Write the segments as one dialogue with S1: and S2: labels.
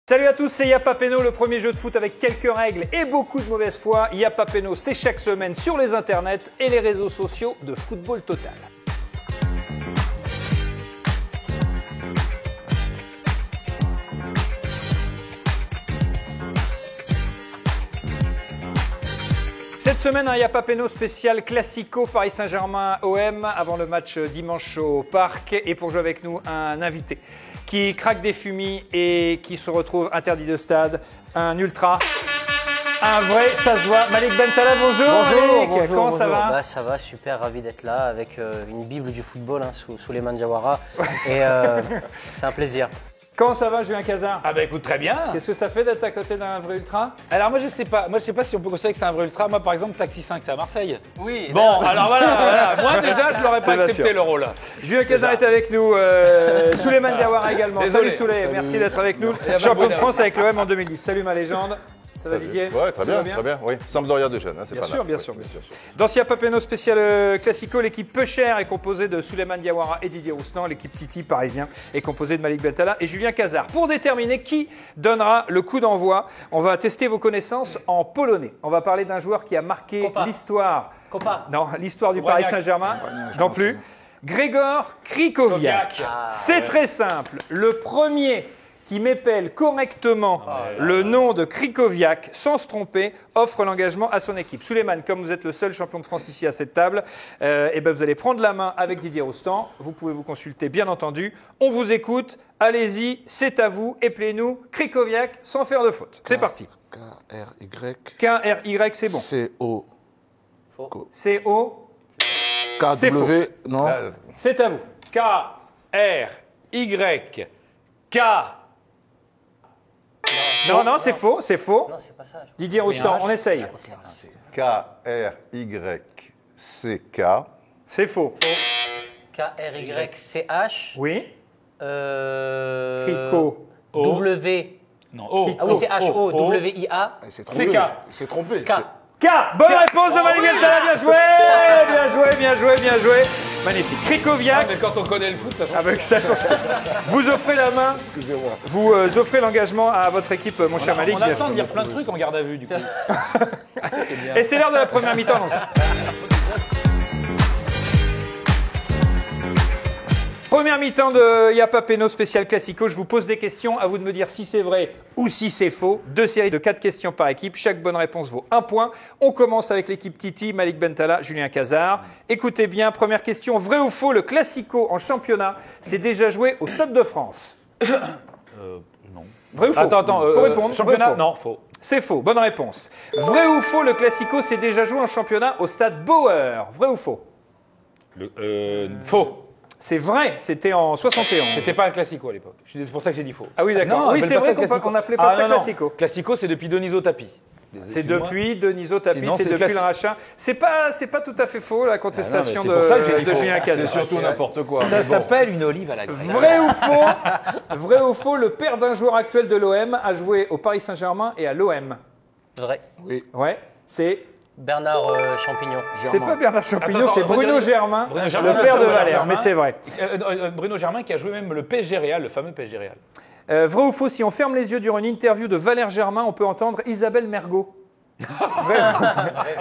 S1: Salut à tous, c'est Y'a pas Péno, le premier jeu de foot avec quelques règles et beaucoup de mauvaise foi. Y'a pas Péno, c'est chaque semaine sur les internets et les réseaux sociaux de Football Total. Cette semaine, un Y'a pas Péno spécial Classico Paris Saint-Germain OM avant le match dimanche au Parc. Et pour jouer avec nous, un invité qui craque des fumis et qui se retrouve interdit de stade, un ultra, un vrai, ça se voit. Malik Bentala, bonjour.
S2: Bonjour,
S1: Malik, comment ça va?
S2: Ça va, super, ravi d'être là avec une bible du football sous les mains de Diawara. Et c'est un plaisir.
S1: Comment ça va, Julien Cazard?
S3: Ah bah écoute, très bien.
S1: Qu'est-ce que ça fait d'être à côté d'un vrai ultra?
S3: Alors moi je sais pas si on peut considérer que c'est un vrai ultra. Moi par exemple Taxi 5 c'est à Marseille.
S2: Oui.
S3: Bon alors voilà. Moi déjà je l'aurais pas accepté le rôle.
S1: Julien Cazard est avec nous, Souleymane Diawara également.
S3: Désolé.
S1: Salut Souley, merci d'être avec nous.
S3: pas de
S1: Champion de
S3: bonheur.
S1: France avec l'OM en 2010. Salut ma légende. Ça va Didier?
S4: Ouais, très
S1: Tout va
S4: bien, très bien. Oui, Sampdoria de jeunes, c'est
S1: Bien
S4: pas
S1: sûr,
S4: mal.
S1: bien
S4: Oui,
S1: sûr. Dans ce Y'a pas Péno spécial Classico, l'équipe peu chère est composée de Souleymane Diawara et Didier Roustan. L'équipe Titi parisien est composée de Malik Bentala et Julien Cazard. Pour déterminer qui donnera le coup d'envoi, on va tester vos connaissances en polonais. On va parler d'un joueur qui a marqué
S2: Kopa.
S1: l'histoire.
S2: Kopa.
S1: Non, l'histoire du
S3: Wozniak.
S1: Paris Saint-Germain. Non plus. Grégor Krychowiak. C'est très simple. Le premier qui m'épelle correctement le nom de Krychowiak sans se tromper offre l'engagement à son équipe. Souleymane, comme vous êtes le seul champion de France ici à cette table, vous allez prendre la main avec Didier Roustan. Vous pouvez vous consulter, bien entendu. On vous écoute. Allez-y, c'est à vous. Épelez-nous Krychowiak sans faire de faute. C'est parti.
S5: K-R-Y.
S1: K-R-Y, c'est bon.
S5: C-O.
S1: C-O, C'est faux.
S5: K-W. Non.
S1: c'est à vous.
S3: K-R-Y-K.
S1: Non, c'est faux, c'est faux.
S2: Non, c'est pas ça.
S1: Didier Roustan, on essaye.
S4: K-R-Y-C-K.
S1: C'est faux.
S2: K-R-Y-C-H.
S1: Oui.
S2: Krycho.
S1: Krycho.
S2: W.
S3: Non, O.
S2: Ah oui, c'est H-O. W-I-A.
S5: Il s'est trompé.
S3: K.
S5: Il s'est trompé.
S2: K.
S1: K. Bonne réponse de Malik Bentala, bien joué. Bien joué, bien joué, bien joué. Magnifique. Krychowiak.
S3: Mais quand on connaît le foot, ça change.
S1: Avec ça change. Vous offrez la main,
S5: Excusez-moi.
S1: vous offrez l'engagement à votre équipe, mon cher Malik.
S3: On a
S1: Bien
S3: le temps
S1: joué.
S3: de dire plein de trucs en garde à vue du coup.
S1: Et c'est l'heure de la première mi-temps, non ça. Première mi-temps de Y'a pas Péno spécial Classico. Je vous pose des questions, à vous de me dire si c'est vrai ou si c'est faux. 2 séries de 4 questions par équipe. Chaque bonne réponse vaut 1 point. On commence avec l'équipe Titi, Malik Bentala, Julien Cazard. Écoutez bien, première question. Vrai ou faux, le Classico en championnat s'est déjà joué au Stade de France?
S3: Non.
S1: Vrai ou faux?
S3: Attends.
S1: Faut répondre.
S3: Championnat?
S1: Vrai ou faux?
S3: Non, faux.
S1: C'est faux, bonne réponse. Vrai ou faux, le Classico s'est déjà joué en championnat au Stade Bauer? Vrai ou faux?
S3: Faux.
S1: C'est vrai, c'était en 71.
S3: C'était pas un classico à l'époque. C'est pour ça que j'ai dit faux.
S1: Ah oui, d'accord.
S3: Non,
S1: Oui,
S3: on appelle
S1: c'est
S3: pas
S1: vrai
S3: ça classico.
S1: qu'on n'appelait pas ça
S3: non.
S1: Classico.
S3: Classico, c'est depuis Deniso Tapi.
S1: C'est depuis Deniso Tapi,
S3: Sinon,
S1: c'est
S3: c'est
S1: depuis le
S3: classique.
S1: rachat. C'est pas tout à fait faux, la contestation
S3: c'est pour ça que j'ai dit
S1: de
S3: faux.
S1: Julien
S4: C'est
S1: Cazard.
S4: surtout n'importe quoi.
S3: Ça
S4: mais bon.
S3: s'appelle une olive à la graine.
S1: Vrai ou faux, le père d'un joueur actuel de l'OM a joué au Paris Saint-Germain et à l'OM?
S2: Vrai.
S5: Oui.
S1: Ouais, c'est
S2: Bernard Champignon.
S1: c'est pas Bernard Champignon,
S3: Attends,
S1: c'est Bruno Germain,
S3: Bruno Germain,
S1: le père de
S3: Bruno
S1: Valère,
S3: Germain.
S1: mais c'est vrai.
S3: Bruno Germain qui a joué même le PSG Real, le fameux PSG Real.
S1: Vrai ou faux, si on ferme les yeux durant une interview de Valère Germain, on peut entendre Isabelle Mergot?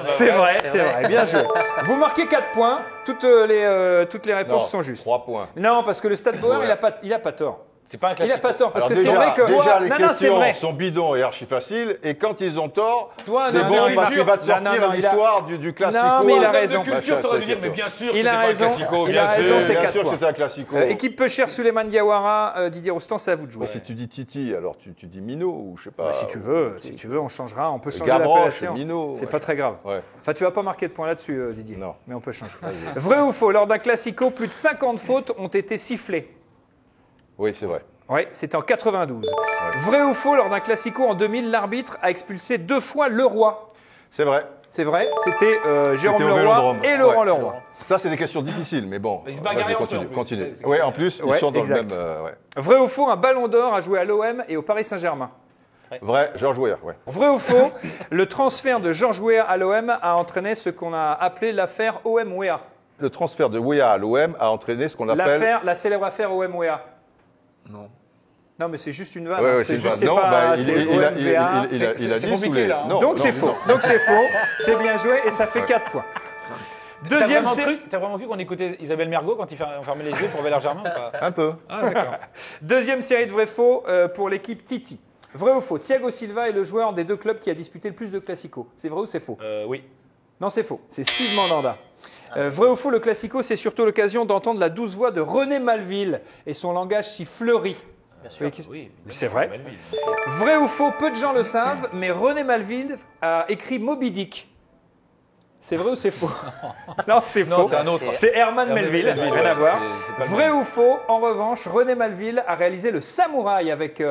S1: C'est vrai, c'est vrai, bien joué. Vous marquez 4 points, toutes les réponses sont justes.
S4: 3 points.
S1: Non, parce que le Stade Bauer, il a pas tort.
S3: C'est pas un
S1: Il
S3: classico.
S1: a pas tort, parce
S4: Alors
S1: que c'est vrai que...
S4: déjà les
S1: Non, non, c'est
S4: questions
S1: vrai.
S4: sont bidons et archi faciles, et quand ils ont tort,
S1: Toi,
S4: c'est
S1: non,
S4: bon
S1: non,
S4: parce
S1: il
S4: qu'il va te
S1: non,
S4: sortir
S1: non, il a-
S4: l'histoire du classico.
S1: Non, mais il a
S3: En termes
S1: raison.
S3: de culture, t'aurais dû dire, mais bien sûr,
S1: Il
S3: c'était
S1: a
S3: pas
S1: raison.
S3: un classico,
S1: Il
S3: bien
S1: a raison,
S3: sûr.
S1: c'est
S4: Bien
S1: 4
S4: sûr que
S1: points.
S4: c'était un classico.
S1: Équipe peu chère, Souleymane Diawara, Didier Roustan, c'est à vous de jouer.
S4: Si tu dis Titi, alors tu dis Mino ou je sais pas.
S1: Si tu veux, on changera, on peut changer
S4: Gavroche,
S1: l'appellation.
S4: Mino,
S1: C'est
S4: ouais.
S1: pas très grave.
S4: Ouais.
S1: Enfin, tu vas pas marquer de points là-dessus, Didier.
S4: Non.
S1: Mais on peut changer. Vrai ou faux, lors d'un classico, plus de 50 fautes ont été sifflées?
S4: Oui, c'est vrai.
S1: Oui, c'était en 92. Vrai ou faux, lors d'un classico en 2000, l'arbitre a expulsé 2 fois Leroy?
S4: C'est vrai.
S1: C'est vrai, c'était Jérôme
S4: C'était au
S1: Leroy
S4: Vélodrome.
S1: et Laurent
S4: Ouais.
S1: Leroy.
S4: Ça, c'est des questions difficiles, mais bon.
S3: Ils se bagarraient
S4: Vas-y,
S3: entre eux, en plus.
S4: continue.
S3: C'est-
S4: Oui, en plus,
S1: Ouais,
S4: ils sont dans
S1: exact.
S4: le même. Ouais.
S1: Vrai ou faux, un ballon d'or a joué à l'OM et au Paris Saint-Germain?
S4: Vrai, Georges Weah, ouais.
S1: Vrai ou faux, le transfert de Georges Weah à l'OM a entraîné ce qu'on a appelé l'affaire OM-Weah?
S4: Le transfert de Weah à l'OM a entraîné ce qu'on appelle.
S1: La célèbre affaire OM-Weah?
S5: Non.
S1: Non, mais c'est juste une vanne.
S4: Ouais,
S1: hein.
S4: ouais,
S1: C'est
S4: une
S1: juste,
S4: vanne.
S1: c'est
S4: Non,
S1: pas-
S4: bah,
S1: c'est
S4: il a
S1: OMVA.
S3: c'est
S4: dit
S3: compliqué,
S4: sous les...
S3: là, hein.
S4: Non,
S1: Donc
S4: non,
S1: c'est
S4: non.
S1: faux. Donc c'est faux. C'est bien joué et ça fait 4 points. Deuxième série.
S3: T'as vraiment cru qu'on écoutait Isabelle Mergo quand on fermait les yeux pour Valère Germain ou pas?
S4: Un peu.
S3: Ah, d'accord.
S1: Deuxième série de vrai-faux pour l'équipe Titi. Vrai ou faux? Thiago Silva est le joueur des deux clubs qui a disputé le plus de classicos. C'est vrai ou c'est faux?
S3: Oui.
S1: Non, c'est faux. C'est Steve Mandanda. Vrai ou faux, le classico, c'est surtout l'occasion d'entendre la douce voix de René Malville et son langage si fleuri.
S2: Bien sûr.
S3: Oui,
S1: C'est vrai.
S3: Melville.
S1: Vrai ou faux, peu de gens le savent, mais René Malville a écrit Moby Dick. C'est vrai ou c'est faux? Non, c'est
S3: Non,
S1: faux.
S3: c'est un autre.
S1: C'est Herman
S3: Herman
S1: Melville,
S3: Melville,
S1: rien à
S3: ouais,
S1: voir.
S3: c'est pas le
S1: Vrai
S3: même.
S1: ou faux, en revanche, René Malville a réalisé Le Samouraï avec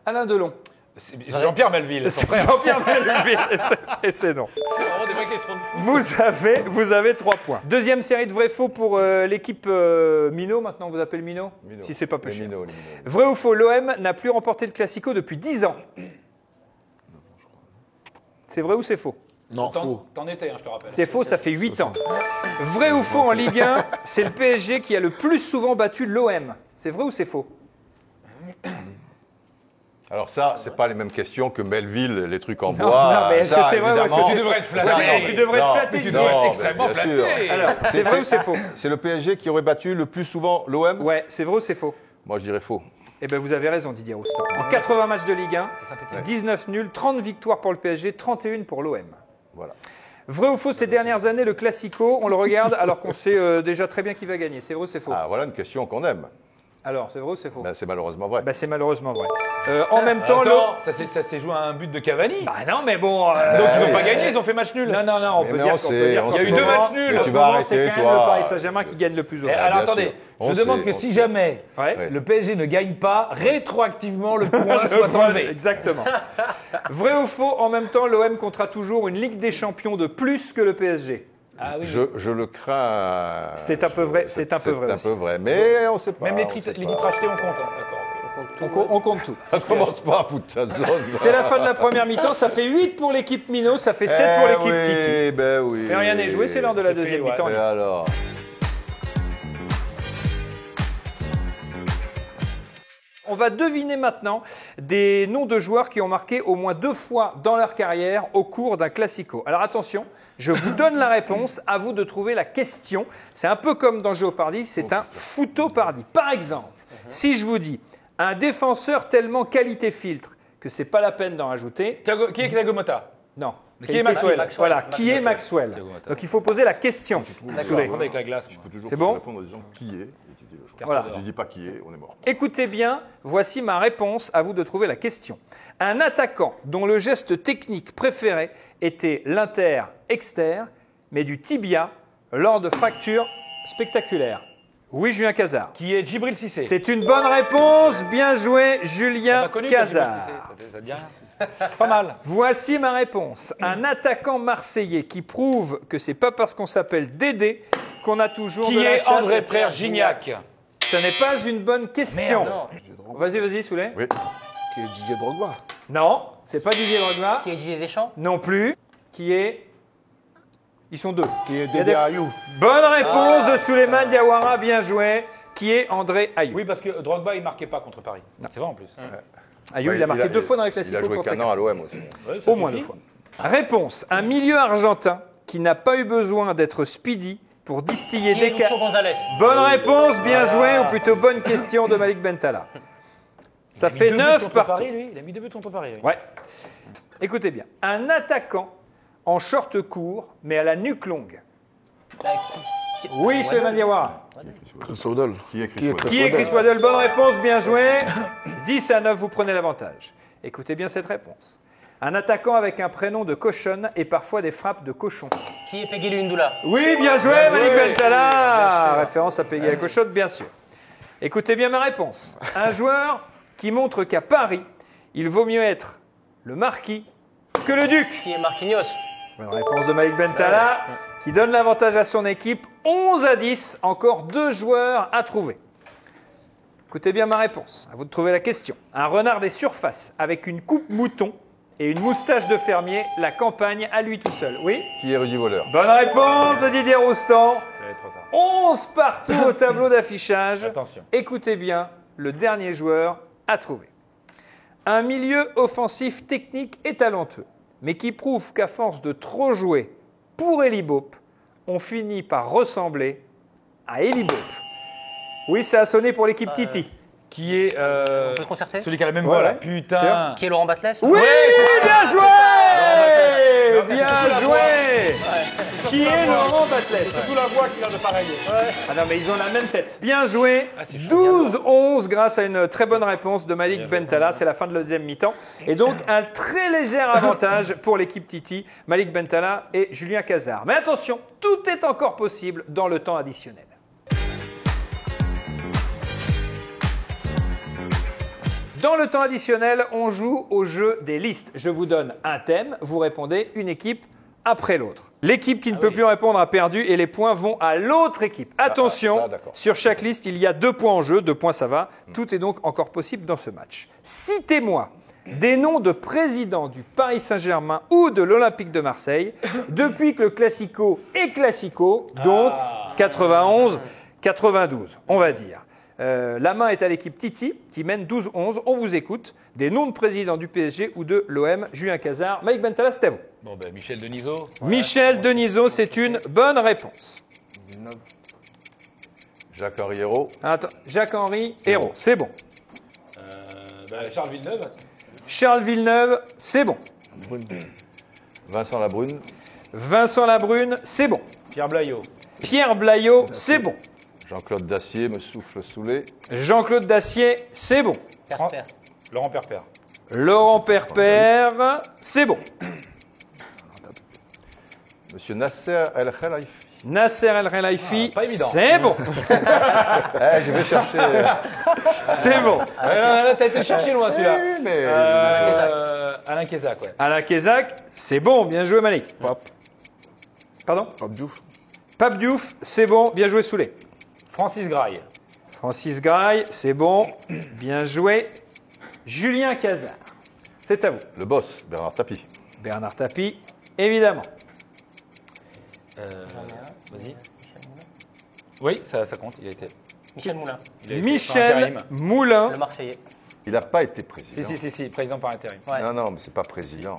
S1: Alain Delon.
S3: C'est Jean-Pierre Melville, son
S1: C'est
S3: frère.
S1: Jean-Pierre Melville, et c'est non.
S3: C'est vraiment des vraies questions de fou.
S1: Vous avez 3 points. Deuxième série de vrai-faux pour l'équipe Minot. Maintenant, on vous appelle Minot,
S4: Minot.
S1: si c'est pas peu
S4: Les
S1: cher.
S4: Minots, les Minots.
S1: Vrai ou faux, l'OM n'a plus remporté le Classico depuis 10 ans. C'est vrai ou c'est faux?
S5: Non, faux.
S3: T'en étais, je te rappelle.
S1: C'est faux, ça fait 8 ans. Vrai ou faux, en Ligue 1, c'est le PSG qui a le plus souvent battu l'OM. C'est vrai ou c'est faux?
S4: Alors ça, c'est pas les mêmes questions que Melville, les trucs en
S1: Non,
S4: bois.
S1: non, mais est-ce
S4: Ça,
S1: que c'est vrai ou est-ce que
S4: évidemment,
S3: tu devrais être flatté?
S4: ça,
S1: Ouais, tu devrais être
S4: non,
S1: flatté,
S4: non,
S1: tu
S3: dois être
S4: mais
S3: extrêmement
S4: bien
S3: flatté.
S4: sûr.
S1: Alors, c'est vrai ou c'est faux?
S4: C'est le PSG qui aurait battu le plus souvent l'OM?
S1: Ouais, c'est vrai ou c'est faux?
S4: Moi, je dirais faux.
S1: Eh bien, vous avez raison, Didier Roustan. En 80 matchs de Ligue 1, 19 nuls, 30 victoires pour le PSG, 31 pour l'OM.
S4: Voilà.
S1: Vrai ou faux, ces dernières années, le Classico, on le regarde alors qu'on sait déjà très bien qui va gagner. C'est vrai ou c'est faux?
S4: Ah, voilà une question qu'on aime.
S1: Alors, c'est vrai ou c'est faux?
S4: Ben, c'est malheureusement vrai.
S1: Bah, c'est malheureusement vrai. En même temps,
S3: Attends, ça s'est joué à un but de Cavani.
S1: Bah non, mais bon.
S3: Donc ils
S4: oui.
S3: n'ont pas gagné, ils ont fait match nul.
S1: Non, non, non, on
S4: Mais
S1: peut
S4: non,
S1: dire qu'on
S4: c'est-
S1: peut dire
S4: on
S1: qu'en
S3: Il y a
S1: ce
S3: eu deux
S1: moment-
S3: matchs nuls.
S1: en
S4: Tu
S1: ce
S4: vas
S1: moment,
S4: arrêter,
S1: c'est quand même
S4: toi.
S1: le Paris Saint-Germain qui gagne le plus au
S3: Eh,
S1: monde.
S3: alors
S4: bien
S3: attendez,
S4: sûr.
S3: je
S4: On
S3: demande
S4: sait,
S3: que
S4: on
S3: si
S4: sait.
S3: jamais
S1: Ouais.
S3: le PSG ne gagne pas, rétroactivement le point soit
S1: Voilà,
S3: enlevé.
S1: exactement. Vrai ou faux, en même temps, l'OM comptera toujours une Ligue des Champions de plus que le PSG.
S3: Ah oui.
S4: Je le crains.
S1: C'est un peu vrai, c'est un peu vrai
S4: C'est un
S1: aussi.
S4: peu vrai, mais on ne sait pas.
S3: Même les
S4: on sait
S3: titres
S4: pas.
S3: rachetés, on compte. Hein. D'accord.
S1: On compte tout.
S4: Ça commence pas à foutre ta zone.
S1: C'est la fin de la première mi-temps, ça fait 8 pour l'équipe Minot, ça fait 7 pour l'équipe Titi.
S4: Oui, ben oui.
S1: Mais rien n'est joué, c'est l'heure de la
S3: C'est
S1: deuxième
S3: fait, ouais.
S1: mi-temps.
S4: Et alors?
S1: On va deviner maintenant des noms de joueurs qui ont marqué au moins 2 fois dans leur carrière au cours d'un Classico. Alors attention, je vous donne la réponse, à vous de trouver la question. C'est un peu comme dans Jeopardy, c'est un Footopardy. Par exemple, si je vous dis un défenseur tellement qualité filtre que c'est pas la peine d'en rajouter,
S3: Qui est Thiago Motta?
S1: non.
S3: Qui est
S1: Qualité
S3: Maxwell.
S1: filtre. Voilà, qui est Maxwell.
S3: Thiago Motta.
S1: Donc il faut poser la question. Souley.
S3: Prendre avec la glace.
S4: Tu peux toujours
S1: C'est bon
S4: répondre en disant qui est. Et tu dis le choix.
S1: Voilà.
S4: Si tu dis pas qui est, on est mort.
S1: Écoutez bien, voici ma réponse, à vous de trouver la question. Un attaquant dont le geste technique préféré était l'inter-exter, mais du tibia lors de fractures spectaculaires. Oui, Julien Cazard.
S3: Qui est Djibril Cissé.
S1: C'est une bonne réponse, bien joué, Julien
S3: Pas connu, toi, Djibril
S1: Cazard.
S3: Cissé. Ça te dit rien? Pas mal.
S1: Voici ma réponse. Un attaquant marseillais qui prouve que c'est pas parce qu'on s'appelle Dédé qu'on a toujours
S3: Qui
S1: de la
S3: est
S1: chatte.
S3: André Frère Gignac?
S1: Ce n'est pas une bonne question.
S3: Merde.
S1: Vas-y, Soulet.
S4: Oui.
S5: Qui est Didier Drogba.
S1: Non, c'est pas Didier Drogba.
S2: Qui est Didier Deschamps?
S1: Non plus. Qui est... Ils sont 2.
S5: Qui est
S1: Il y a
S5: Dédé
S1: des-
S5: Ayou.
S1: Bonne réponse de Souleymane Diawara, bien joué. Qui est André Ayou.
S3: Oui, parce que Drogba, il marquait pas contre Paris. C'est vrai en plus.
S1: Ayou,
S4: Ouais,
S1: il a marqué 2 fois dans les
S4: Il
S1: classiques.
S4: a joué qu'un an à l'OM aussi.
S3: Ouais, ça
S1: Au moins
S3: suffit.
S1: 2 fois. Réponse. Un milieu argentin qui n'a pas eu besoin d'être speedy pour distiller
S2: Qui est
S1: des...
S2: Lucho González?
S1: Bonne réponse, bien joué, ou plutôt bonne question de Malik Bentala. Ça fait 9 partout.
S3: Paris, lui. Il a mis 2 buts contre Paris. lui.
S1: Ouais. Écoutez bien. Un attaquant en short court, mais à la nuque longue.
S2: Bah,
S1: Oui, Souleymane Diawara.
S5: Chris Waddle.
S4: Qui est Chris Waddle?
S1: Qui est Chris Waddle? Bonne réponse, bien joué. 10 à 9, vous prenez l'avantage. Écoutez bien cette réponse. Un attaquant avec un prénom de cochonne et parfois des frappes de cochon.
S2: Qui est Peggy Lundula?
S1: Oui, bien joué, Malik Bentala. Référence à Peggy la cochonne, bien sûr. Écoutez bien ma réponse. Un joueur qui montre qu'à Paris, il vaut mieux être le marquis que le duc.
S2: Qui est Marquinhos?
S1: Bonne réponse de Malik Bentala, qui donne l'avantage à son équipe. 11 à 10, encore 2 joueurs à trouver. Écoutez bien ma réponse, à vous de trouver la question. Un renard des surfaces avec une coupe mouton et une moustache de fermier, la campagne à lui tout seul. Oui?
S4: Qui est Rudy Voleur?
S1: Bonne réponse de Didier Roustan.
S3: Ouais, trop tard.
S1: 11 partout au tableau d'affichage.
S3: Attention.
S1: Écoutez bien, le dernier joueur à trouver. Un milieu offensif technique et talentueux, mais qui prouve qu'à force de trop jouer pour Eli Boep, on finit par ressembler à Eli Boep. Oui, ça a sonné pour l'équipe Titi.
S3: Qui est
S2: On peut se concerter?
S3: celui qui a la même voix là.
S1: ouais.
S3: Putain.
S2: Qui est Laurent Batles?
S1: Oui, bien joué.
S3: Non, mais
S1: Bien
S3: c'est
S1: joué. Qui est Laurent Batles?
S3: Surtout la voix qui a l'air de pareil.
S1: Ah non, mais ils ont la même tête. Bien joué.
S3: c'est chaud.
S1: 12-11 grâce à une très bonne réponse de Malik Bentala. C'est la fin de la deuxième mi-temps. Et donc, un très léger avantage pour l'équipe Titi, Malik Bentala et Julien Cazard. Mais attention, tout est encore possible dans le temps additionnel. Dans le temps additionnel, on joue au jeu des listes. Je vous donne un thème, vous répondez une équipe après l'autre. L'équipe qui ne peut plus répondre a perdu et les points vont à l'autre équipe. Attention,
S4: ça, d'accord.
S1: sur chaque liste, il y a 2 points en jeu. 2 points, ça va. Tout est donc encore possible dans ce match. Citez-moi des noms de présidents du Paris Saint-Germain ou de l'Olympique de Marseille depuis que le Classico est Classico, donc 91, 92, on va dire. La main est à l'équipe Titi qui mène 12-11. On vous écoute. Des noms de présidents du PSG ou de l'OM. Julien Cazard, Malik Bentala, c'est à vous.
S3: Bon, ben Michel Denisot.
S1: Michel Denisot, c'est une bonne réponse.
S4: Jacques-Henri Hérault.
S1: Attends, Jacques-Henri Hérault, c'est bon.
S3: Charles Villeneuve.
S1: Charles Villeneuve, c'est bon.
S4: Vincent Labrune.
S1: Vincent Labrune, c'est bon.
S3: Pierre Blaillot.
S1: Pierre Blaillot, c'est bon.
S4: Jean-Claude Dacier me souffle sous les.
S1: Jean-Claude Dacier, c'est bon.
S2: Perper.
S3: Laurent Perper.
S1: Laurent Perper, c'est bon.
S4: Monsieur Nasser El Khelaifi.
S1: Nasser El Khelaifi,
S3: pas évident.
S1: c'est bon.
S4: Je vais chercher.
S1: C'est bon.
S3: Là, t'as été chercher loin celui-là.
S4: Oui, mais.
S3: Alain Kézac, ouais.
S1: Alain Kézac, c'est bon. Bien joué, Malik. Pardon
S5: Pape Diouf.
S1: Pape Diouf, c'est bon. Bien joué, Soulé.
S3: Francis Graille.
S1: Francis Graille, c'est bon. Bien joué. Julien Cazard, c'est à vous.
S4: Le boss, Bernard Tapie.
S1: Bernard Tapie, évidemment.
S3: Vas-y. Oui, ça compte. Il a été.
S2: Michel Moulin.
S3: il a été
S1: Michel
S3: par intérim.
S1: Moulin.
S2: Le Marseillais.
S4: Il n'a pas été président.
S3: Si, président par intérim.
S2: Ouais.
S4: Non, mais c'est pas président.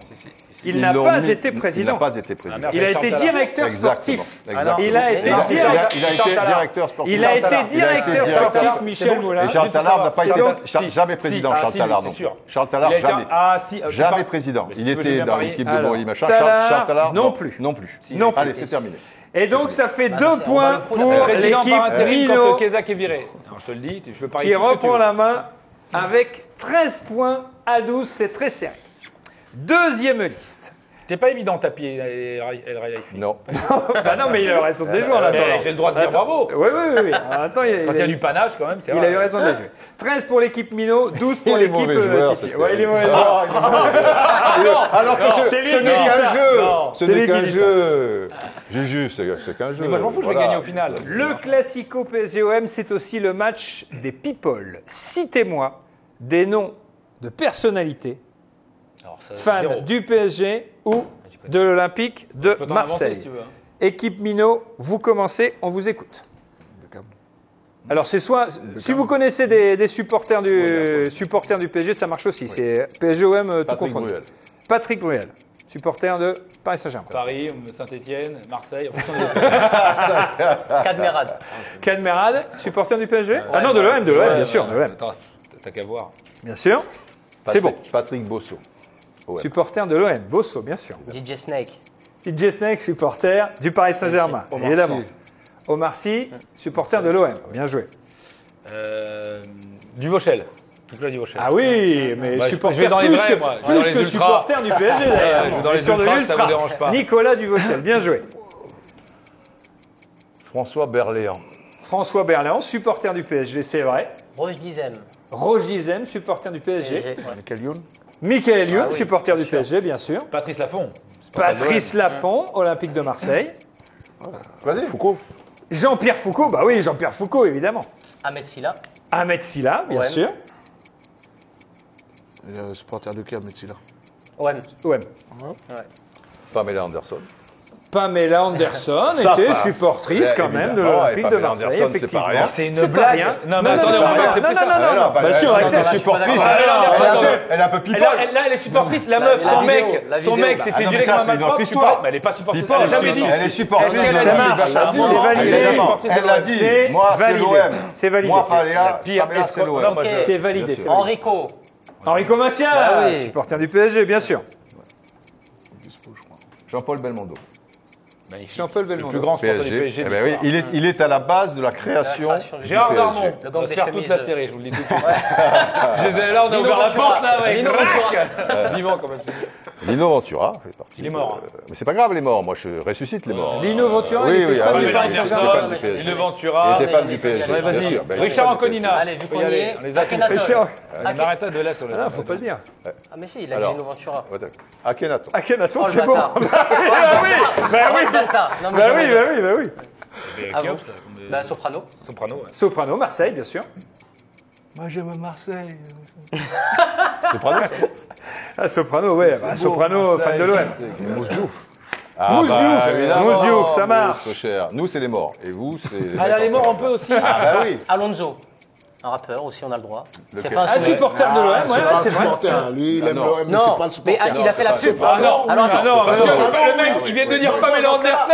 S1: Il
S4: Ils
S1: n'a
S4: l'ont
S1: pas
S4: mis-
S1: été président.
S4: Il n'a pas été président.
S3: Ah, merde.
S1: Il a été
S3: Charles Tallard.
S1: directeur
S4: Exactement.
S1: sportif.
S4: Exactement.
S1: Il a été
S4: Il a
S1: directeur.
S4: été
S3: Charles Tallard.
S4: directeur sportif.
S1: Il a été
S3: Tallard.
S1: directeur
S4: Il a été
S1: sportif,
S4: directeur.
S1: Michel Moulin.
S4: Et Charles Tallard n'a pas
S3: C'est
S4: été
S3: donc-
S4: jamais président, Charles Tallard.
S3: c'est
S4: non.
S3: sûr.
S4: Charles Tallard,
S3: Il a été-
S4: jamais.
S3: Ah, si.
S4: Jamais président.
S3: Mais si
S4: Il
S3: tu veux, j'ai
S4: était
S3: bien
S4: dans
S3: parié.
S4: l'équipe de
S1: Alors,
S4: Bon machin.
S1: Tallard,
S4: Charles Tallard,
S1: non plus.
S4: Non plus.
S1: Non plus.
S4: Allez, c'est terminé.
S1: Et donc, ça fait 2
S2: c'est- on va
S1: points
S2: le prouver.
S1: pour
S3: Président
S1: l'équipe
S3: par intérim quand
S1: Mino
S3: Kézac est viré. Non, je te le dis, je veux parier
S1: qui
S3: tout ce que tu
S1: reprend
S3: veux.
S1: la main avec 13 points à 12. C'est très serré. Deuxième liste.
S3: T'es pas évident, Tapie et El Khelaifi.
S4: Non.
S1: Bah non, mais il a eu raison de les jouer en attendant.
S3: J'ai le droit de dire bravo.
S1: Oui. Attends,
S3: Quand il y a du panache, quand même, c'est
S1: il
S3: vrai.
S1: a eu raison de les jouer. 13 pour l'équipe Mino, 12 pour
S4: Il est
S1: l'équipe
S4: mauvais joueur,
S1: Titi.
S4: c'était-
S1: Ouais, il est mauvais.
S4: Alors que
S1: c'est lui
S4: ce
S1: qui
S4: n'est
S1: dit
S4: qu'un
S1: ça.
S4: jeu.
S3: Non,
S4: Ce
S1: c'est lui
S4: n'est
S1: qui
S4: qu'un
S1: dit ça.
S4: jeu. Juju, c'est qu'un jeu.
S3: Mais moi, je m'en fous, je vais
S4: Voilà.
S3: gagner au final.
S1: Le Classico PSG-OM, c'est aussi le match des people. Citez-moi des noms de personnalités
S3: Alors, ça,
S1: fans
S3: zéro.
S1: du PSG ou de l'Olympique de
S3: Je peux t'en inventer,
S1: Marseille.
S3: si tu veux, hein.
S1: Équipe Mino, vous commencez, on vous écoute.
S5: Beckham.
S1: Alors c'est soit, si vous connaissez des supporters du PSG, ça marche aussi. C'est PSG-OM tout
S4: Patrick
S1: confondu.
S4: Bruel.
S1: Patrick Bruel, supporter de Paris Saint-Germain.
S3: Paris, Saint-Etienne, Marseille, en fonction des
S2: Cadmerade.
S1: Cadmerade, supporter du PSG. Ah non, de l'OM, bien sûr, de l'OM.
S3: Attends, t'as qu'à voir.
S1: Bien sûr. C'est bon.
S4: Patrick Bosso. Ouais.
S1: Supporter de l'OM, Bosso, bien sûr.
S2: DJ Snake.
S1: DJ Snake, supporter du Paris Saint-Germain,
S5: Omar
S1: évidemment.
S5: Sy.
S1: Omar Sy, supporter de l'OM. Bien joué.
S3: Duvauchel. Nicolas Duvauchel.
S1: Ah oui, mais
S3: Bah, je
S1: supporter
S3: vais dans les
S1: plus
S3: vrais,
S1: que,
S3: moi. Je vais dans
S1: plus
S3: les
S1: que
S3: ultras.
S1: supporter du PSG d'ailleurs.
S3: je vais dans les
S1: Sur de
S3: ultras, ça
S1: l'ultra.
S3: vous dérange pas.
S1: Nicolas Duvauchel, bien joué.
S4: François Berléand.
S1: François Berléand, supporter du PSG, c'est vrai.
S2: Roche Dizem.
S1: Roche Dizem, supporter du PSG.
S2: Ouais.
S5: Michael Youn.
S1: Michael Youn,
S2: Ah oui,
S1: supporter
S2: bien
S1: du
S2: sûr.
S1: PSG, bien sûr.
S3: Patrice Laffont.
S1: Patrice Laffont, Olympique de Marseille.
S4: Vas-y.
S5: Foucault.
S1: Jean-Pierre Foucault, bah oui, Jean-Pierre Foucault, évidemment.
S2: Ahmed Silla.
S1: Ahmed Silla, bien
S2: OM.
S1: sûr.
S5: Supporter de qui, Ahmed Silla?
S2: OM.
S1: OM.
S4: Pamela Anderson.
S1: Pamela Anderson
S4: Ça
S1: était
S4: passe.
S1: supportrice quand même de
S4: Évidemment,
S1: l'Olympique
S4: et
S1: de
S4: Pamela
S1: Marseille,
S4: Anderson, c'est pas
S1: effectivement.
S4: rien.
S3: C'est une
S1: pas
S3: blague.
S1: rien.
S3: Non, mais attendez,
S1: non,
S3: on va
S1: non,
S3: accepter
S1: non,
S3: ça.
S1: non, non, non. Bien sûr,
S4: elle est
S1: accepte.
S4: supportrice.
S3: Elle
S4: Elle est un peu people.
S3: Là, elle est supportrice. La
S2: La-
S3: meuf,
S2: la
S3: son
S2: vidéo,
S3: mec,
S2: la
S3: son
S2: vidéo.
S3: mec s'est
S4: Ah
S3: fait
S4: non, mais
S3: virer
S4: ça,
S3: comme un
S4: c'est une autre
S3: malpropre, tu
S4: histoire.
S3: parles. Mais elle est pas supportrice.
S4: People,
S3: Elle a jamais dit.
S4: elle est supportrice
S3: Est-ce qu'elle a
S4: de
S3: dit-
S1: Ça marche.
S3: Elle a dit-
S1: C'est validé.
S4: Évidemment, elle l'a dit.
S1: C'est
S4: Moi, c'est
S1: validé.
S4: l'OM.
S1: C'est validé.
S4: Moi,
S1: c'est-
S4: Pamela,
S3: Pire
S4: Pamela, c'est
S3: escroc.
S4: l'OM.
S3: Non, moi, je-
S1: C'est validé.
S4: Bien
S1: c'est
S4: sûr.
S1: validé.
S2: Enrico.
S1: Enrico Macias,
S2: Bah oui.
S1: supporter du PSG, bien sûr.
S4: Jean-Paul Belmondo.
S1: Jean-Paul
S3: Le
S1: Belmondo.
S3: plus grand sportif du
S4: PSG.
S3: PSG.
S4: Eh ben oui, il est à la base de la création.
S2: création du
S3: Gérard
S4: PSG.
S3: Darmon.
S2: Le gang
S3: On va
S2: des
S3: se faire toute la
S2: chemises.
S3: série, je vous le dis tout de suite. Là, on a
S2: Lino
S3: ouvert la
S2: Ventura.
S3: porte, là, avec
S2: Lino
S3: crac. Vivant, quand même.
S4: Lino Ventura fait partie.
S3: Il est mort,
S4: Mais c'est pas grave, les morts. Moi, je ressuscite les morts.
S1: Lino Ventura,
S4: Oui,
S1: il était
S4: oui,
S1: fan
S4: ah
S1: du
S4: oui,
S1: Paris
S4: oui,
S1: Saint-Germain.
S4: il était fan du PSG.
S3: Lino
S4: Il
S3: Ventura.
S4: était fan du PSG.
S2: Ouais,
S4: bien
S3: vas-y.
S4: sûr. Ben, il
S3: Richard
S4: était fan du
S3: Anconina.
S2: Allez,
S3: Faut y aller.
S2: Duconier.
S3: On les a tous.
S2: Akhenaton.
S1: Richard-
S3: On arrête de là sur le.
S1: Ah, faut pas le dire.
S2: Ah, mais si, il a
S4: Alors.
S2: dit Lino Ventura.
S4: PSG. Akhenaton.
S1: Akhenaton,
S2: Oh, le
S1: c'est bon.
S2: bâtard.
S1: Bah oui, bah oui.
S2: Oh, le bâtard. Non, mais
S1: Bah
S2: j'en ai
S1: oui,
S2: deux.
S1: bah oui, bah oui.
S2: Ah bon Bah, Soprano.
S3: Soprano.
S1: Soprano, Marseille, bien sûr.
S4: Moi, j'aime Marseille. Soprano, ça
S1: Ah, Soprano, ouais. Bah, Soprano, fan de l'OM.
S5: Mousse Diouf.
S4: Ah,
S1: Mousse Diouf,
S4: évidemment.
S1: Mousse Diouf, ça
S4: Mousse,
S1: marche.
S4: trop cher. Nous, c'est les morts. Et vous, c'est.
S3: Ah, là, les morts, on peut aussi.
S4: Ah, bah oui.
S2: Alonso. Un rappeur aussi, on a le droit. C'est
S4: Lequel
S2: pas un
S1: Ah,
S2: souhait.
S1: supporter de l'OM, ouais,
S5: C'est pas un
S1: c'est vrai.
S5: supporter. hein. Lui, il aime
S4: non.
S5: l'OM, mais
S2: Non,
S5: c'est pas le supporter.
S2: mais il a fait la pub.
S3: Ah non,
S2: Alors, attends.
S1: non,
S3: Parce
S1: non,
S3: que
S1: non.
S3: le mec, il vient de dire Pamela Anderson.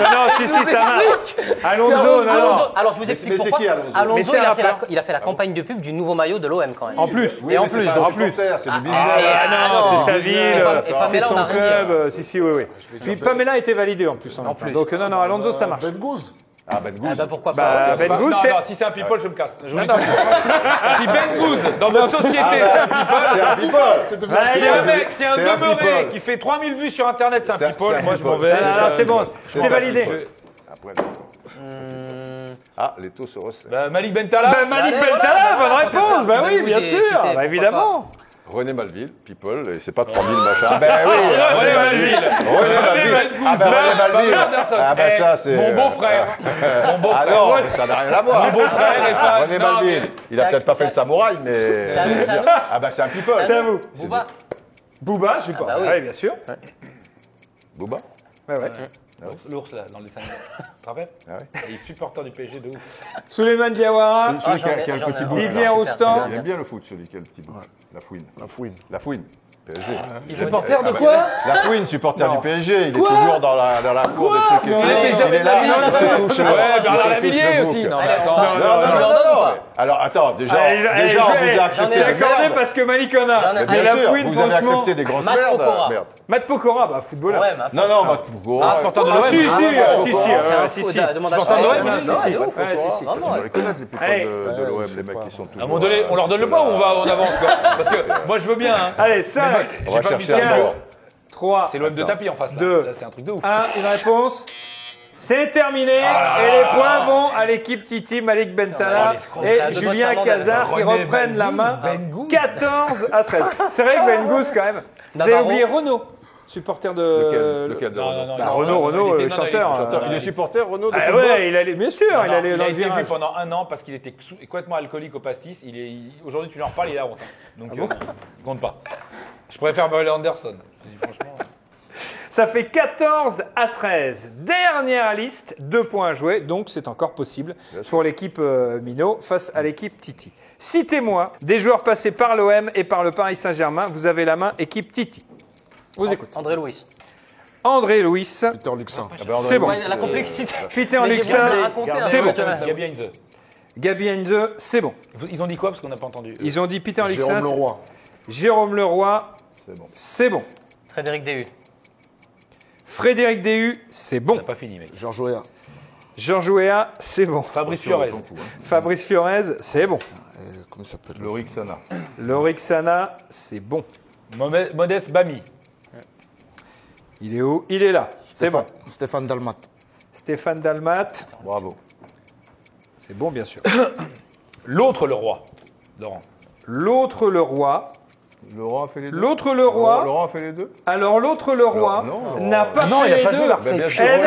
S1: Non, si, ça marche. Alonso, non, non.
S2: Alonso, alors je vous explique
S4: mais c'est
S2: pourquoi.
S4: qui, Alonso
S1: Mais
S2: Alonso,
S1: c'est
S2: il
S1: un
S2: a fait la-
S1: rappeur.
S2: il a fait la campagne de pub du nouveau maillot de l'OM quand même.
S1: En plus.
S4: Oui,
S1: Et en
S4: mais c'est
S1: plus,
S4: pas un
S1: en plus.
S4: supporter, c'est du business.
S1: Ah non, c'est sa ville,
S2: Et Pamela,
S1: c'est
S2: on
S1: son
S2: a rien
S1: club. Si, oui, oui. Puis Pamela était validée en plus. En
S2: plus.
S1: Donc non, non, Alonso, ça marche.
S5: Ben Gouze.
S4: Ah, Ben
S2: Ah
S4: Gouze.
S2: bah pourquoi
S1: Bah,
S2: pas.
S1: Ben
S3: Non,
S1: Gouze,
S3: non,
S1: c'est...
S3: si c'est un people, je me casse. Je vous le dis. Si Ben Gouze, dans votre société, c'est un people,
S4: C'est un people.
S5: C'est devenu
S1: Ah,
S3: si
S1: c'est
S3: un mec, c'est un
S4: C'est un
S3: demeuré
S4: people.
S3: qui fait 3000 vues sur internet, c'est un
S4: C'est un
S3: people, moi je m'en
S4: people.
S3: vais.
S1: Ah, non, c'est bon, c'est validé.
S4: Après, ah, les taux se resserrent.
S3: Bah, Malik Bentala.
S1: Bah, Malik
S2: Allez,
S1: Bentala,
S2: voilà.
S1: bonne réponse. Bah oui, bien
S2: C'était-
S1: sûr.
S2: pourquoi
S1: Bah, évidemment.
S4: René Malville, people, et c'est pas 3000 machin. Ah, ben oui,
S3: René Malville.
S4: René Malville. Ah, ben René Malville. Ah, ben ça, c'est.
S3: Mon beau-frère. Mon
S4: Ah
S3: beau-frère.
S4: non, mais ça n'a rien à voir.
S3: Mon beau-frère est fan.
S4: René
S3: Non,
S4: Malville. Il a
S2: c'est
S4: peut-être
S2: à-
S4: pas fait
S2: c'est
S4: le
S2: à-
S4: samouraï, mais.
S2: c'est à nous, c'est à nous.
S4: Ah, ben c'est un people.
S1: C'est à vous.
S2: Bouba.
S1: Booba, je suis pas.
S2: bah oui.
S1: Oui, bien sûr.
S4: Bouba.
S1: Ouais, ouais.
S3: L'ours là, dans le dessin animé. Tu te rappelles
S4: Ah ouais.
S3: Il est supporter du PSG de ouf.
S1: Souleymane Diawara,
S4: Celui
S2: j'en ai-
S4: qui a le
S2: j'en ai
S4: petit
S2: un.
S4: bout.
S1: Didier
S4: là.
S1: Roustan.
S4: Il aime bien le foot, celui qui a le petit bout. La fouine.
S5: La fouine.
S4: La fouine. PSG.
S3: Supporter de quoi
S4: La fouine, supporter du PSG. Il est toujours dans la cour des trucs.
S3: Il était jamais
S4: est là.
S3: dans la
S4: Il touche le-
S3: Ouais,
S4: il
S3: Bernard
S4: touche
S3: Lavillier
S4: le
S3: aussi.
S4: bouc.
S3: Non, mais
S2: Allez,
S3: attends.
S2: on
S4: Non, non, non,
S2: Tu leur
S4: non,
S2: donnes ou
S4: non.
S2: pas
S4: Alors, attends, déjà,
S1: Allez,
S4: on vous a accepté
S1: C'est
S4: des
S1: accordé
S4: merdes.
S1: parce que Malikona.
S2: Mais
S1: Et
S4: Bien
S1: la
S4: sûr,
S1: fouine,
S4: vous avez
S1: franchement.
S4: accepté des grosses
S2: Matt
S4: merdes.
S2: Pokora.
S4: Merde.
S1: Matt Pokora, bah, footballeur.
S2: Ouais, mais
S4: Non, non, Matt Pokora.
S3: supporter de
S1: Ah,
S3: l'OM.
S1: si, si,
S2: Ah,
S1: si,
S2: c'est un
S1: si,
S2: faux,
S1: si.
S2: demande à
S3: Supporter de
S2: Charles.
S3: l'OM,
S2: Non,
S1: si,
S2: non,
S1: si.
S2: de ouf,
S1: Ouais,
S2: Pokora.
S1: si, si.
S2: Vraiment,
S4: On
S2: ouais.
S4: les connaît, les people
S1: Allez.
S4: de l'OM, les mecs qui sont toujours.
S3: À un moment donné, on leur donne le point ou on avance quoi Parce que moi je veux bien. Hein.
S1: Allez, 5,
S4: On va
S3: pas
S4: chercher
S3: mis
S4: un
S3: ça.
S4: mort.
S1: 3,
S3: C'est l'OM de tapis en face là.
S1: Deux.
S3: Là, c'est un truc de ouf.
S1: 1, une réponse. C'est terminé et les points vont à l'équipe Titi, Malik Bentala et
S2: Ah, de
S1: Julien
S2: bonne
S1: Cazard qui
S3: René
S1: reprennent la main.
S3: Ben Gouze.
S1: 14 à 13. C'est vrai que Ben Gouze quand même. Vous avez
S2: Navarro.
S1: oublié Renaud, supporter de...
S4: Lequel de
S3: Non,
S4: Renaud
S3: non, non.
S1: Bah,
S3: non,
S1: Renaud,
S3: non,
S1: Renaud,
S3: il
S1: le
S3: était- non,
S1: chanteur.
S3: chanteur.
S4: Il est supporter, Renaud, de
S1: Ah
S4: football.
S1: ouais, il allait, bien sûr, il allait dans
S3: a
S1: le
S3: été vu
S1: virage.
S3: pendant un an parce qu'il était complètement alcoolique au pastis. Aujourd'hui, tu lui en reparles, il a honte. Donc, il compte pas. Je préfère Pamela Anderson. Je dis franchement.
S1: Ça fait 14 à 13. Dernière liste, 2 points à jouer, donc c'est encore possible pour l'équipe Minot face à l'équipe Titi. Citez-moi des joueurs passés par l'OM et par le Paris Saint-Germain. Vous avez la main, équipe Titi. Vous écoutez.
S2: André Louis.
S1: André Louis,
S5: Peter Luxin.
S4: Ah ben, on
S1: c'est bon.
S2: Ouais, la complexité.
S1: Peter
S2: Mais j'ai
S1: Luxin,
S2: bien raconté, hein,
S1: c'est bon.
S3: Gabi Heinze.
S1: Gabi Heinze, c'est bon.
S3: Ils ont dit quoi parce qu'on n'a pas entendu
S1: Ils ont dit Peter
S5: Jérôme
S1: Luxin.
S5: Leroy.
S1: Jérôme Leroy,
S4: C'est bon.
S1: c'est bon.
S2: Frédéric Déhu.
S1: Frédéric Déhu, c'est bon.
S3: On n'a pas fini, mec.
S5: Georges Weah.
S1: Georges Ouéa, c'est bon.
S3: Fabrice Fiorez.
S1: Fabrice Fiorez, c'est bon.
S5: Comment il s'appelle
S4: Lorik Sana.
S1: Lorik Sana, c'est bon.
S3: Modeste Bami.
S1: Il est où? Il est là. C'est bon.
S5: Stéphane Dalmat.
S1: Stéphane Dalmat,
S4: Bravo.
S1: c'est bon bien sûr.
S3: L'autre le roi. Laurent.
S1: L'autre le roi,
S4: Laurent a fait les deux.
S1: L'autre Leroy.
S4: Laurent a fait les deux.
S1: Alors l'autre Leroy
S4: Non,
S1: n'a pas
S3: non,
S1: fait
S3: il a
S1: les
S3: pas joué
S1: deux.
S3: Marseille.
S4: Ben, bien sûr.
S1: Eh non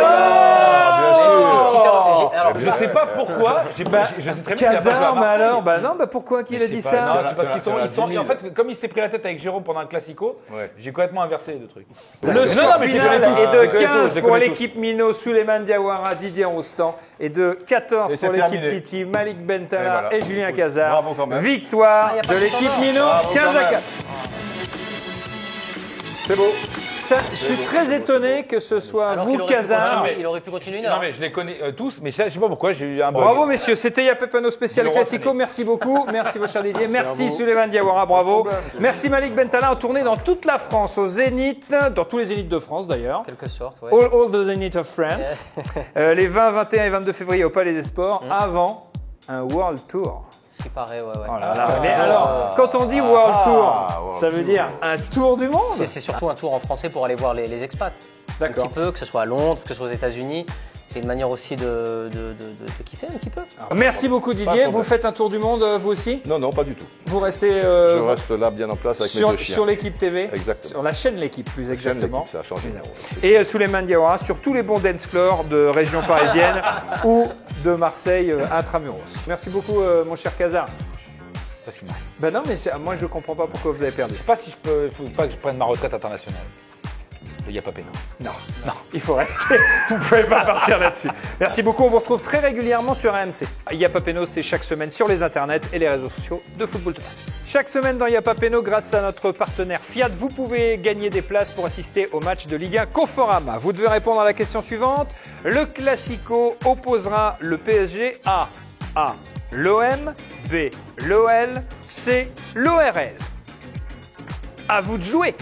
S4: Bien sûr.
S2: Alors,
S3: Je sais pas pourquoi. Je sais très bien qu'il a pas joué à
S1: Casar, mais
S3: Marseille.
S1: alors, non, pourquoi qu'il a dit
S3: Non,
S1: ça
S3: c'est parce qu'ils sont,
S4: C'est la
S3: ils sont- et en
S4: 10 000.
S3: fait, comme il s'est pris la tête avec Jérôme pendant un classico,
S4: Ouais.
S3: j'ai complètement inversé les deux trucs.
S1: Le score
S3: mais je les
S1: final
S3: connais tous,
S1: est
S3: je les
S1: de
S3: connais
S1: 15
S3: tous, je les
S1: pour
S3: connais
S1: l'équipe Mino, Souleymane Diawara, Didier Roustan, et de 14
S4: Et c'est
S1: pour l'équipe
S4: terminé.
S1: Titi, Malik Bentala
S4: Et voilà.
S1: et Julien Cazard.
S4: Bravo quand même.
S1: Victoire
S2: y a pas
S1: de
S2: de
S1: l'équipe
S2: temps
S1: Mino,
S4: Bravo
S1: 15
S4: quand
S1: à
S4: même.
S1: 4.
S4: C'est beau.
S1: Ça, je suis très étonné que ce soit
S2: alors
S1: vous,
S2: qu'il aurait pu
S1: Cazard.
S2: continuer- il aurait pu continuer une
S3: Non,
S2: heure.
S3: mais je les connais tous, mais ça, je sais pas pourquoi, j'ai eu un bug.
S1: Bravo messieurs, c'était Yapepano spécial
S3: Laurent
S1: Classico,
S3: Sané.
S1: merci beaucoup, merci mon cher Didier, merci Souleymane Diawara, bravo, merci Malik Bentala en tournée dans toute la France, au Zénith, dans tous les Zéniths de France d'ailleurs,
S2: En quelque sorte, ouais.
S1: all the Zénith of France, les 20, 21 et 22 février au Palais des Sports, avant un World Tour.
S2: Ce qui paraît, ouais.
S1: Oh là là. Mais alors, quand on dit World Tour, ça veut dire un tour du monde.
S2: C'est surtout un tour en français pour aller voir les expats. Un
S1: D'accord.
S2: petit peu, que ce soit à Londres, que ce soit aux États-Unis. C'est une manière aussi de kiffer un petit peu.
S1: Merci beaucoup
S4: Pas de
S1: Didier,
S4: problème.
S1: vous faites un tour du monde vous aussi?
S4: Non, non, pas du tout.
S1: Vous restez
S4: Je reste là bien en place avec mes deux chiens.
S1: sur l'équipe TV,
S4: Exactement.
S1: sur la chaîne L'équipe plus
S4: La chaîne,
S1: exactement.
S4: l'équipe, ça a changé.
S1: Et Souleymane Diawara sur tous les bons dance floors de région parisienne ou de Marseille intramuros. Merci beaucoup mon cher Cazard.
S3: Parce qu'il m'arrive.
S1: Ben non mais moi je comprends pas pourquoi vous avez perdu.
S3: Je sais pas si je peux, faut pas que je prenne ma retraite internationale. Il n'y a pas péno.
S1: Non, il faut rester. Vous ne pouvez pas partir là-dessus. Merci beaucoup. On vous retrouve très régulièrement sur AMC. Yapapeno, c'est chaque semaine sur les internets et les réseaux sociaux de Football Total. Chaque semaine dans Yapapeno, grâce à notre partenaire Fiat, vous pouvez gagner des places pour assister au match de Ligue 1 Conforama. Vous devez répondre à la question suivante. Le Classico opposera le PSG à A. L'OM, B. L'OL, C. L'ORL. À vous de jouer.